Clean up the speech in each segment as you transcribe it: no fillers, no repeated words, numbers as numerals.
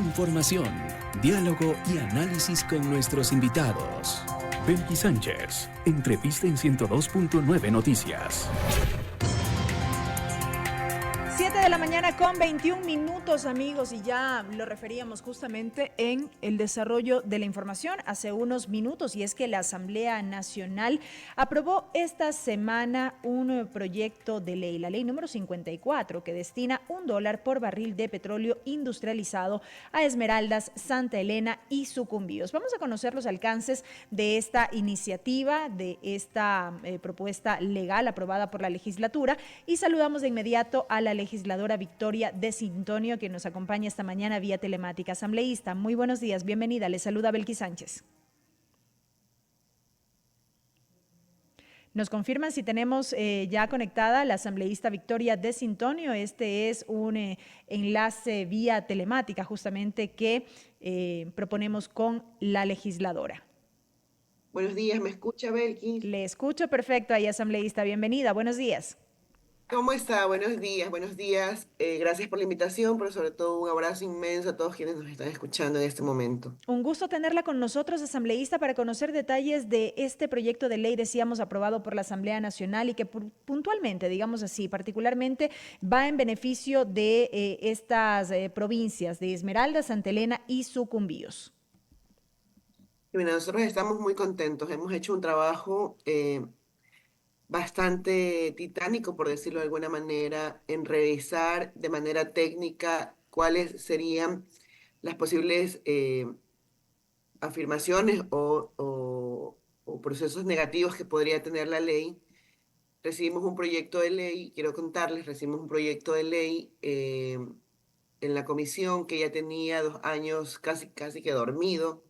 Información, diálogo y análisis con nuestros invitados. Belkis Sánchez, entrevista en 102.9 Noticias. 7 de la mañana con 21 minutos, amigos, y ya lo referíamos justamente en el desarrollo de la información hace unos minutos, y es que la Asamblea Nacional aprobó esta semana un proyecto de ley, la ley número 54, que destina $1 por barril de petróleo industrializado a Esmeraldas, Santa Elena y Sucumbíos. Vamos a conocer los alcances de esta iniciativa, de esta propuesta legal aprobada por la legislatura, y saludamos de inmediato a la legisladora Victoria de Sintonio, que nos acompaña esta mañana vía telemática. Asambleísta, muy buenos días, bienvenida. Le saluda Belkis Sánchez. Nos confirman si tenemos ya conectada la asambleísta Victoria de Sintonio. Este es un enlace vía telemática justamente que proponemos con la legisladora. Buenos días, ¿me escucha, Belkis? Le escucho perfecto ahí, asambleísta. Bienvenida, buenos días. ¿Cómo está? Buenos días, buenos días. Gracias por la invitación, pero sobre todo un abrazo inmenso a todos quienes nos están escuchando en este momento. Un gusto tenerla con nosotros, asambleísta, para conocer detalles de este proyecto de ley, decíamos, aprobado por la Asamblea Nacional y que puntualmente, digamos así, particularmente va en beneficio de estas provincias de Esmeraldas, Santa Elena y Sucumbíos. Y bueno, nosotros estamos muy contentos. Hemos hecho un trabajo bastante titánico, por decirlo de alguna manera, en revisar de manera técnica cuáles serían las posibles afirmaciones o procesos negativos que podría tener la ley. Recibimos un proyecto de ley, quiero contarles, recibimos un proyecto de ley en la comisión que ya tenía 2 años casi que dormido.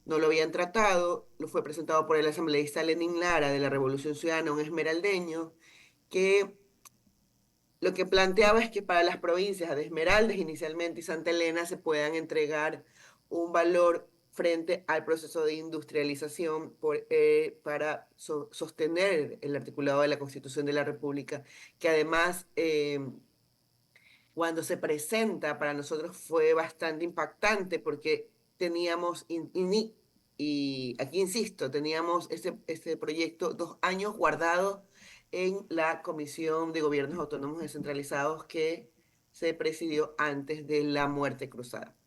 No lo habían tratado, lo fue presentado por el asambleísta Lenin Lara de la Revolución Ciudadana, un esmeraldeño, que lo que planteaba es que para las provincias de Esmeraldas inicialmente y Santa Elena se puedan entregar un valor frente al proceso de industrialización para sostener el articulado de la Constitución de la República, que además cuando se presenta para nosotros fue bastante impactante porque teníamos, y aquí insisto, teníamos este proyecto 2 años guardado en la Comisión de Gobiernos Autónomos Descentralizados que se presidió antes de la muerte cruzada.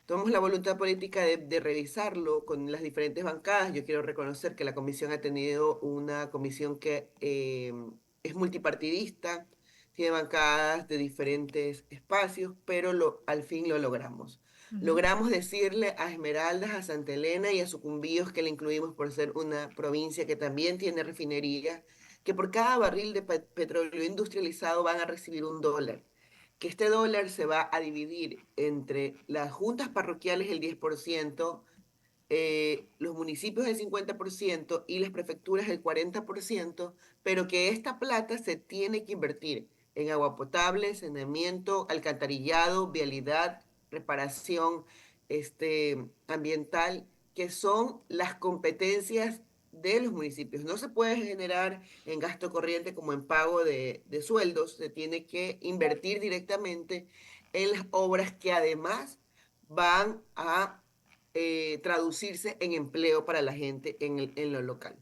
Tomamos la voluntad política de revisarlo con las diferentes bancadas. Yo quiero reconocer que la comisión ha tenido una comisión que es multipartidista, tiene bancadas de diferentes espacios, pero al fin lo logramos. Logramos decirle a Esmeraldas, a Santa Elena y a Sucumbíos, que le incluimos por ser una provincia que también tiene refinería, que por cada barril de petróleo industrializado van a recibir $1, que este dólar se va a dividir entre las juntas parroquiales el 10%, los municipios el 50% y las prefecturas el 40%, pero que esta plata se tiene que invertir en agua potable, saneamiento, alcantarillado, vialidad, reparación ambiental, que son las competencias de los municipios. No se puede generar en gasto corriente como en pago de sueldos, se tiene que invertir directamente en las obras que además van a traducirse en empleo para la gente en lo local.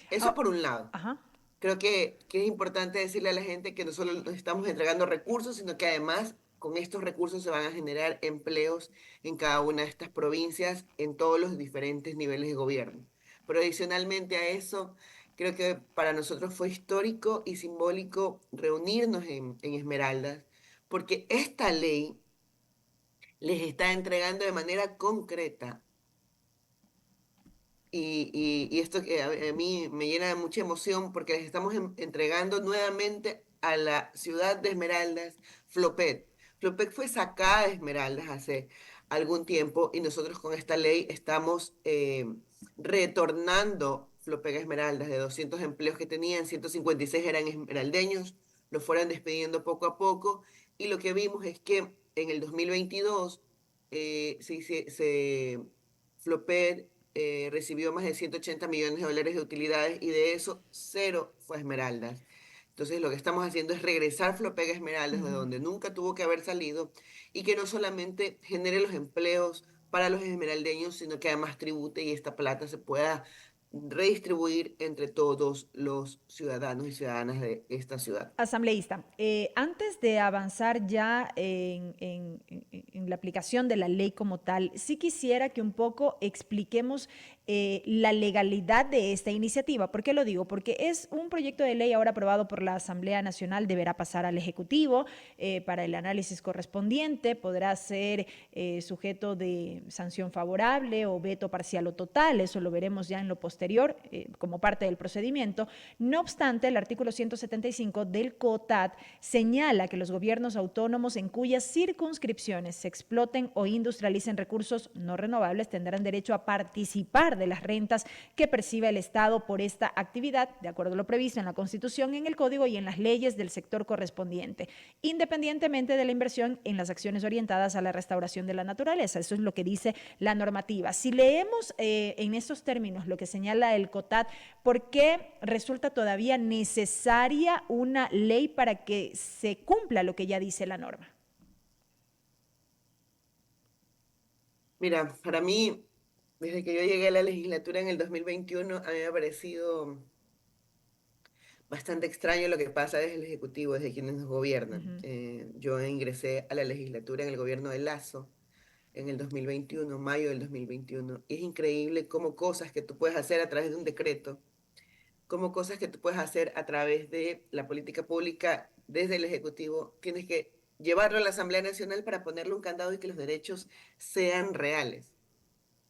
Eso por un lado. Ajá. Creo que es importante decirle a la gente que no solo nos estamos entregando recursos, sino que además con estos recursos se van a generar empleos en cada una de estas provincias, en todos los diferentes niveles de gobierno. Pero adicionalmente a eso, creo que para nosotros fue histórico y simbólico reunirnos en Esmeraldas, porque esta ley les está entregando de manera concreta y esto que a mí me llena de mucha emoción porque les estamos entregando nuevamente a la ciudad de Esmeraldas Flopet. Flopet fue sacada de Esmeraldas hace algún tiempo y nosotros con esta ley estamos retornando Flopet a Esmeraldas. De 200 empleos que tenían, 156 eran esmeraldeños, los fueron despidiendo poco a poco y lo que vimos es que en el 2022 Flopet recibió más de $180 millones de utilidades y de eso cero fue a Esmeraldas. Entonces lo que estamos haciendo es regresar Flopega Esmeraldas de Ujú. donde nunca tuvo que haber salido y que no solamente genere los empleos para los esmeraldeños, sino que además tribute y esta plata se pueda redistribuir entre todos los ciudadanos y ciudadanas de esta ciudad. Asambleísta, antes de avanzar ya en la aplicación de la ley como tal, sí quisiera que un poco expliquemos la legalidad de esta iniciativa. ¿Por qué lo digo? Porque es un proyecto de ley ahora aprobado por la Asamblea Nacional, deberá pasar al Ejecutivo para el análisis correspondiente, podrá ser sujeto de sanción favorable o veto parcial o total, eso lo veremos ya en lo posterior como parte del procedimiento. No obstante, el artículo 175 del COTAD señala que los gobiernos autónomos en cuyas circunscripciones se exploten o industrialicen recursos no renovables tendrán derecho a participar de las rentas que perciba el Estado por esta actividad, de acuerdo a lo previsto en la Constitución, en el Código y en las leyes del sector correspondiente, independientemente de la inversión en las acciones orientadas a la restauración de la naturaleza. Eso es lo que dice la normativa. Si leemos en esos términos lo que señala el COTAD, ¿por qué resulta todavía necesaria una ley para que se cumpla lo que ya dice la norma? Mira, para mí, desde que yo llegué a la legislatura en el 2021, a mí me ha parecido bastante extraño lo que pasa desde el Ejecutivo, desde quienes nos gobiernan. Ujú, Yo ingresé a la legislatura en el gobierno de Lazo en el 2021, mayo del 2021, y es increíble cómo cosas que tú puedes hacer a través de un decreto, cómo cosas que tú puedes hacer a través de la política pública desde el Ejecutivo, tienes que llevarlo a la Asamblea Nacional para ponerle un candado y que los derechos sean reales.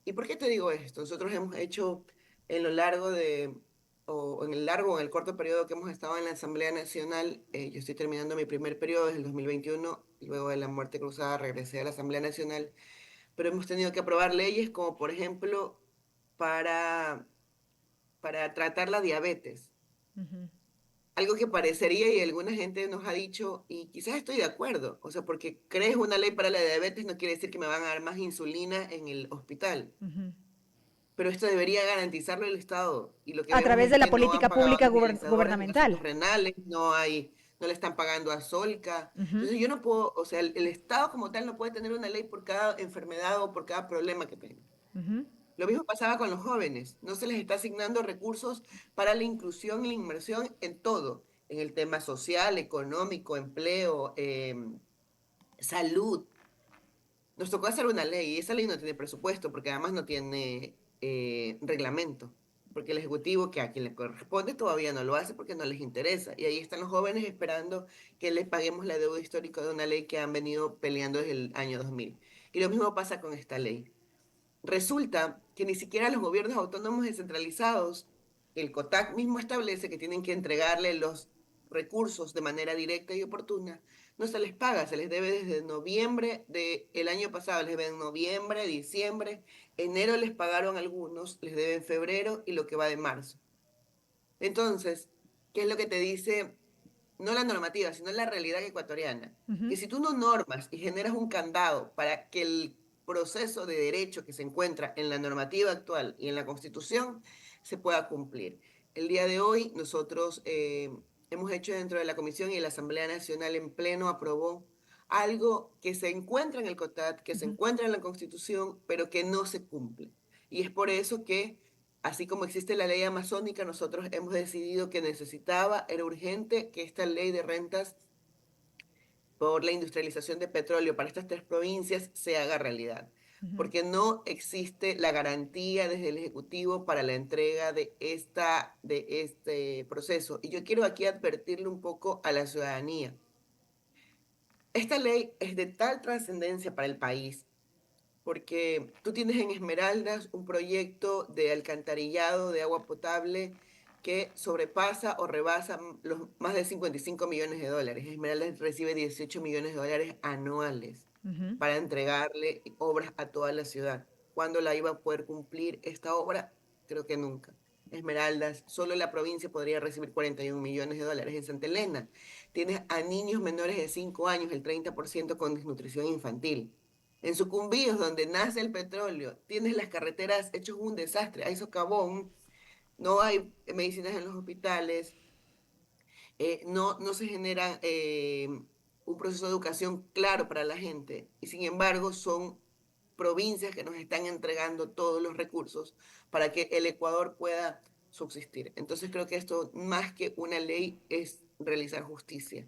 ¿Y por qué te digo esto? Nosotros hemos hecho en lo largo de, o en el largo o en el corto periodo que hemos estado en la Asamblea Nacional, yo estoy terminando mi primer periodo desde el 2021, luego de la muerte cruzada regresé a la Asamblea Nacional, pero hemos tenido que aprobar leyes como por ejemplo para, para tratar la diabetes. ujú, Algo que parecería y alguna gente nos ha dicho, y quizás estoy de acuerdo, o sea, porque crees una ley para la diabetes no quiere decir que me van a dar más insulina en el hospital. ujú. Pero esto debería garantizarlo el Estado. Y lo que A vemos través es de la que no han política pagado a pública las direccionadoras en asuntos gubernamental. renales, no le están pagando a Solca. Ujú, Entonces yo no puedo, o sea, el Estado como tal no puede tener una ley por cada enfermedad o por cada problema que tenga. ujú, Lo mismo pasaba con los jóvenes. No se les está asignando recursos para la inclusión y la inmersión en todo, en el tema social, económico, empleo, salud. Nos tocó hacer una ley y esa ley no tiene presupuesto porque además no tiene reglamento, porque el Ejecutivo, que a quien le corresponde, todavía no lo hace porque no les interesa. Y ahí están los jóvenes esperando que les paguemos la deuda histórica de una ley que han venido peleando desde el año 2000. Y lo mismo pasa con esta ley. Resulta que ni siquiera los gobiernos autónomos descentralizados, el COTAC mismo establece que tienen que entregarle los recursos de manera directa y oportuna, no se les paga, se les debe desde noviembre del año pasado, les deben noviembre, diciembre, enero les pagaron algunos, les deben febrero y lo que va de marzo. Entonces, ¿qué es lo que te dice? No la normativa, sino la realidad ecuatoriana. ujú. Que si tú no normas y generas un candado para que el proceso de derecho que se encuentra en la normativa actual y en la Constitución se pueda cumplir. El día de hoy nosotros hemos hecho dentro de la Comisión y la Asamblea Nacional en pleno aprobó algo que se encuentra en el COTAD, que se Ujú. encuentra en la Constitución, pero que no se cumple. Y es por eso que así como existe la ley amazónica, nosotros hemos decidido que necesitaba, era urgente que esta ley de rentas por la industrialización de petróleo para estas tres provincias se haga realidad, Ujú. porque no existe la garantía desde el Ejecutivo para la entrega de este proceso. Y yo quiero aquí advertirle un poco a la ciudadanía. Esta ley es de tal trascendencia para el país porque tú tienes en Esmeraldas un proyecto de alcantarillado de agua potable que sobrepasa o rebasa los más de 55 millones de dólares. Esmeraldas recibe 18 millones de dólares anuales Ujú. para entregarle obras a toda la ciudad. ¿Cuándo la iba a poder cumplir esta obra? Creo que nunca. Esmeraldas, solo la provincia podría recibir 41 millones de dólares. En Santa Elena tienes a niños menores de 5 años, el 30% con desnutrición infantil. En Sucumbíos, donde nace el petróleo, tienes las carreteras hechos un desastre, hay socavón, no hay medicinas en los hospitales, no se genera un proceso de educación claro para la gente y sin embargo son provincias que nos están entregando todos los recursos para que el Ecuador pueda subsistir. Entonces creo que esto, más que una ley, es realizar justicia,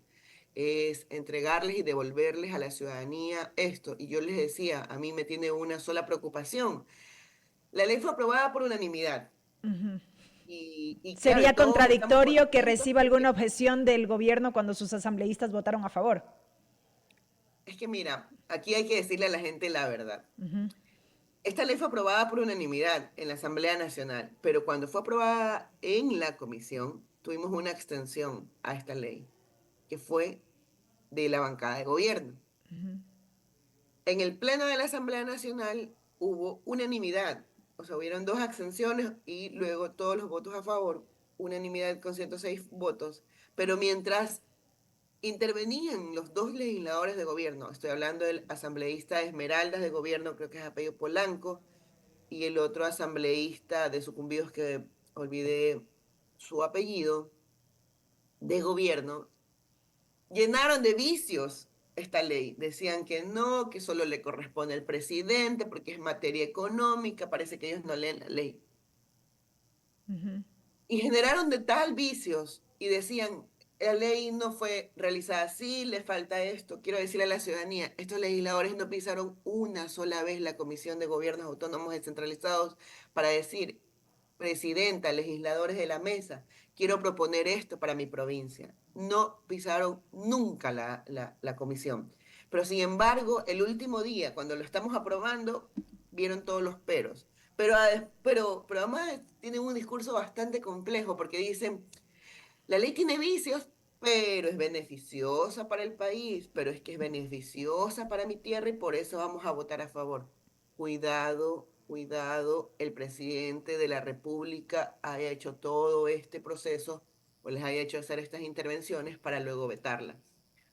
es entregarles y devolverles a la ciudadanía esto. Y yo les decía, a mí me tiene una sola preocupación. La ley fue aprobada por unanimidad Ujú. y claro, y Sería todos estamos contradictorio que contentos reciba alguna porque objeción del gobierno cuando sus asambleístas votaron a favor. es que mira, aquí hay que decirle a la gente la verdad. Ujú. Esta ley fue aprobada por unanimidad en la Asamblea Nacional, pero cuando fue aprobada en la comisión, tuvimos una extensión a esta ley, que fue de la bancada de gobierno. En el Pleno de la Asamblea Nacional hubo unanimidad, o sea, hubieron dos abstenciones y luego todos los votos a favor, unanimidad con 106 votos, pero mientras intervenían los dos legisladores de gobierno, estoy hablando del asambleísta Esmeraldas de gobierno, creo que es apellido Polanco, y el otro asambleísta de Sucumbidos que olvidé su apellido, de gobierno, llenaron de vicios esta ley. Decían que no, que solo le corresponde al presidente porque es materia económica, parece que ellos no leen la ley. Y generaron de tal vicios y decían, la ley no fue realizada así, le falta esto. Quiero decirle a la ciudadanía, estos legisladores no pisaron una sola vez la Comisión de Gobiernos Autónomos Descentralizados para decir, presidenta, legisladores de la mesa, quiero proponer esto para mi provincia. No pisaron nunca la comisión. Pero sin embargo, el último día, cuando lo estamos aprobando, vieron todos los peros. Pero además tienen un discurso bastante complejo porque dicen, la ley tiene vicios, pero es beneficiosa para el país, pero es que es beneficiosa para mi tierra y por eso vamos a votar a favor. Cuidado, cuidado, el presidente de la República haya hecho todo este proceso o les haya hecho hacer estas intervenciones para luego vetarla.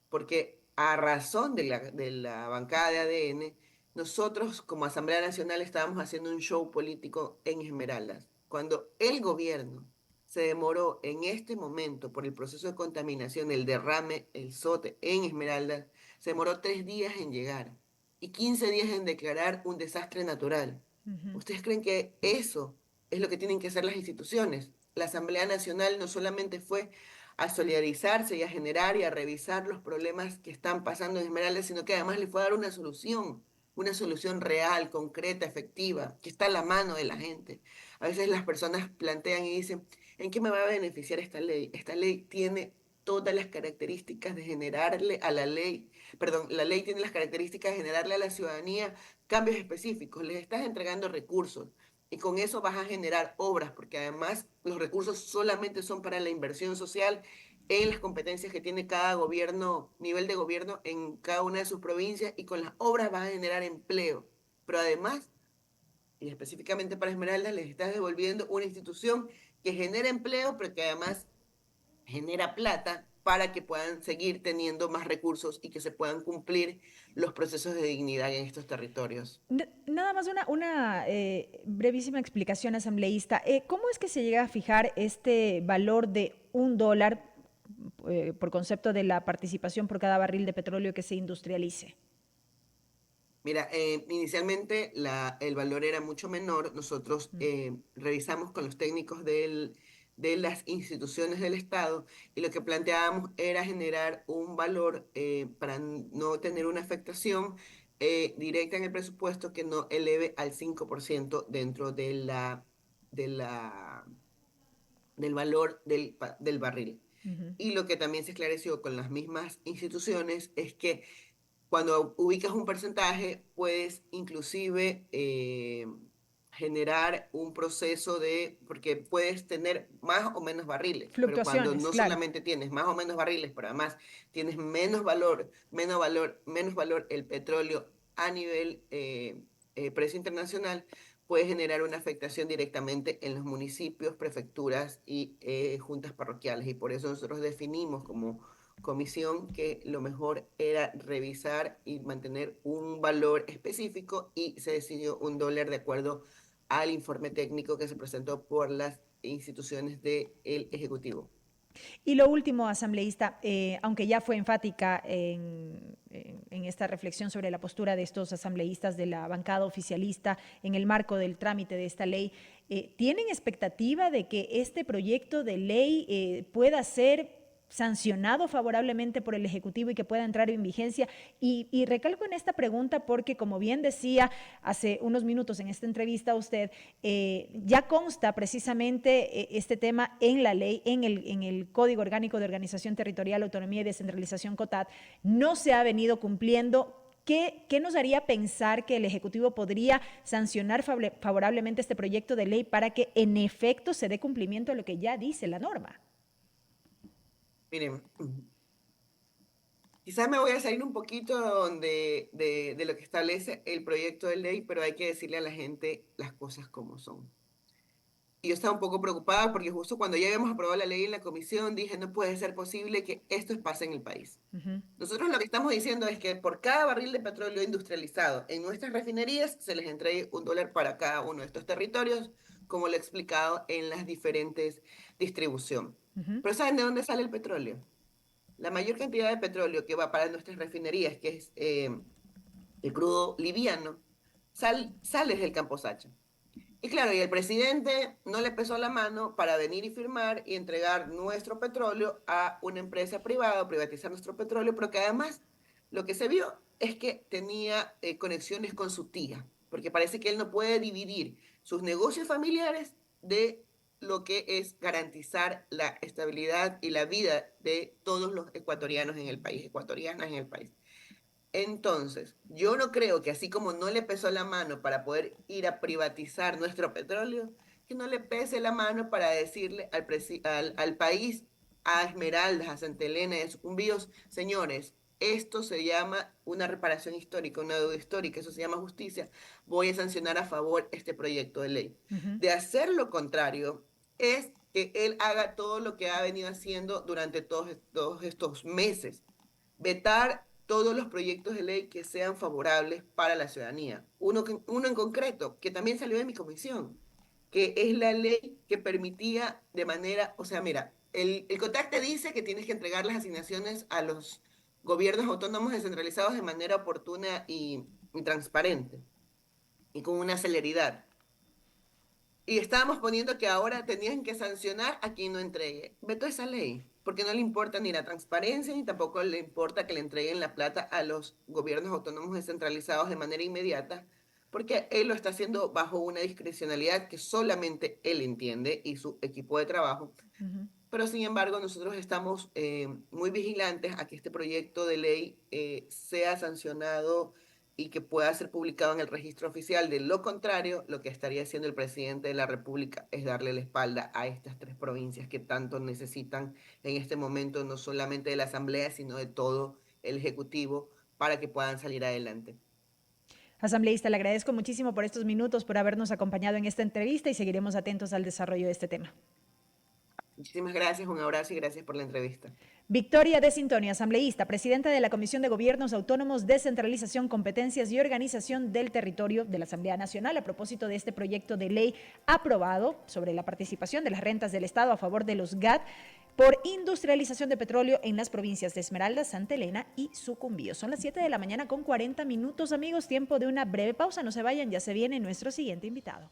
Porque a razón de la bancada de ADN, nosotros como Asamblea Nacional estábamos haciendo un show político en Esmeraldas. Cuando el gobierno se demoró en este momento por el proceso de contaminación, el derrame, el sote en Esmeraldas, se demoró 3 días en llegar y 15 días en declarar un desastre natural. ¿Ustedes creen que eso es lo que tienen que hacer las instituciones? La Asamblea Nacional no solamente fue a solidarizarse y a generar y a revisar los problemas que están pasando en Esmeraldas, sino que además le fue a dar una solución real, concreta, efectiva, que está a la mano de la gente. A veces las personas plantean y dicen, ¿en qué me va a beneficiar esta ley? Esta ley tiene todas las características de generarle a la ley, perdón, la ley tiene las características de generarle a la ciudadanía cambios específicos, les estás entregando recursos y con eso vas a generar obras, porque además los recursos solamente son para la inversión social en las competencias que tiene cada gobierno, nivel de gobierno en cada una de sus provincias y con las obras vas a generar empleo. Pero además, y específicamente para Esmeralda, les estás devolviendo una institución que genera empleo, pero que además genera plata para que puedan seguir teniendo más recursos y que se puedan cumplir los procesos de dignidad en estos territorios. Nada más una brevísima explicación, asambleísta. ¿Cómo es que se llega a fijar este valor de $1 por concepto de la participación por cada barril de petróleo que se industrialice? Mira, inicialmente el valor era mucho menor. Nosotros revisamos con los técnicos de las instituciones del Estado y lo que planteábamos era generar un valor para no tener una afectación directa en el presupuesto que no eleve al 5% dentro de la, del valor del barril. Y lo que también se esclareció con las mismas instituciones es que cuando ubicas un porcentaje, puedes inclusive generar un proceso porque puedes tener más o menos barriles, pero cuando Fluctuaciones, no claro. solamente tienes más o menos barriles, pero además tienes menos valor el petróleo a nivel precio internacional, puede generar una afectación directamente en los municipios, prefecturas y juntas parroquiales. Y por eso nosotros definimos como comisión que lo mejor era revisar y mantener un valor específico y se decidió $1 de acuerdo al informe técnico que se presentó por las instituciones del Ejecutivo. Y lo último, asambleísta, aunque ya fue enfática en esta reflexión sobre la postura de estos asambleístas de la bancada oficialista en el marco del trámite de esta ley, ¿tienen expectativa de que este proyecto de ley pueda ser sancionado favorablemente por el Ejecutivo y que pueda entrar en vigencia? Y recalco en esta pregunta porque, como bien decía hace unos minutos en esta entrevista a usted, ya consta precisamente este tema en la ley, en el Código Orgánico de Organización Territorial, Autonomía y Descentralización COTAD, no se ha venido cumpliendo. ¿Qué nos haría pensar que el Ejecutivo podría sancionar favorablemente este proyecto de ley para que en efecto se dé cumplimiento a lo que ya dice la norma? Miren, quizás me voy a salir un poquito de lo que establece el proyecto de ley, pero hay que decirle a la gente las cosas como son. Y yo estaba un poco preocupada porque justo cuando ya habíamos aprobado la ley en la comisión, dije, no puede ser posible que esto pase en el país. Nosotros lo que estamos diciendo es que por cada barril de petróleo industrializado en nuestras refinerías se les entregue $1 para cada uno de estos territorios, como lo he explicado en las diferentes distribuciones. Pero ¿saben de dónde sale el petróleo? La mayor cantidad de petróleo que va para nuestras refinerías, que es el crudo liviano, sale del Campo Sacha. Y claro, y el presidente no le pesó la mano para venir y firmar y entregar nuestro petróleo a una empresa privada, privatizar nuestro petróleo, pero que además lo que se vio es que tenía conexiones con su tía, porque parece que él no puede dividir sus negocios familiares de lo que es garantizar la estabilidad y la vida de todos los ecuatorianos en el país, ecuatorianas en el país. Entonces, yo no creo que así como no le pesó la mano para poder ir a privatizar nuestro petróleo, que no le pese la mano para decirle al país, a Esmeraldas, a Santa Elena y a Sucumbíos, señores, esto se llama una reparación histórica, una deuda histórica, eso se llama justicia, voy a sancionar a favor este proyecto de ley. De hacer lo contrario, es que él haga todo lo que ha venido haciendo durante todos estos meses, vetar todos los proyectos de ley que sean favorables para la ciudadanía. Uno en concreto, que también salió de mi comisión, que es la ley que permitía de manera, o sea, mira, el COTAC te dice que tienes que entregar las asignaciones a los gobiernos autónomos descentralizados de manera oportuna y transparente, y con una celeridad. Y estábamos poniendo que ahora tenían que sancionar a quien no entregue. Vetó esa ley, porque no le importa ni la transparencia, ni tampoco le importa que le entreguen la plata a los gobiernos autónomos descentralizados de manera inmediata, porque él lo está haciendo bajo una discrecionalidad que solamente él entiende y su equipo de trabajo. Pero sin embargo, nosotros estamos muy vigilantes a que este proyecto de ley sea sancionado y que pueda ser publicado en el registro oficial. De lo contrario, lo que estaría haciendo el presidente de la República es darle la espalda a estas 3 provincias que tanto necesitan en este momento, no solamente de la Asamblea, sino de todo el Ejecutivo, para que puedan salir adelante. Asambleísta, le agradezco muchísimo por estos minutos, por habernos acompañado en esta entrevista y seguiremos atentos al desarrollo de este tema. Muchísimas gracias, un abrazo y gracias por la entrevista. Victoria de Sintonio, asambleísta, presidenta de la Comisión de Gobiernos Autónomos, Descentralización, Competencias y Organización del Territorio de la Asamblea Nacional, a propósito de este proyecto de ley aprobado sobre la participación de las rentas del Estado a favor de los GAT por industrialización de petróleo en las provincias de Esmeraldas, Santa Elena y Sucumbío. Son las 7 de la mañana con 40 minutos, amigos, tiempo de una breve pausa. No se vayan, ya se viene nuestro siguiente invitado.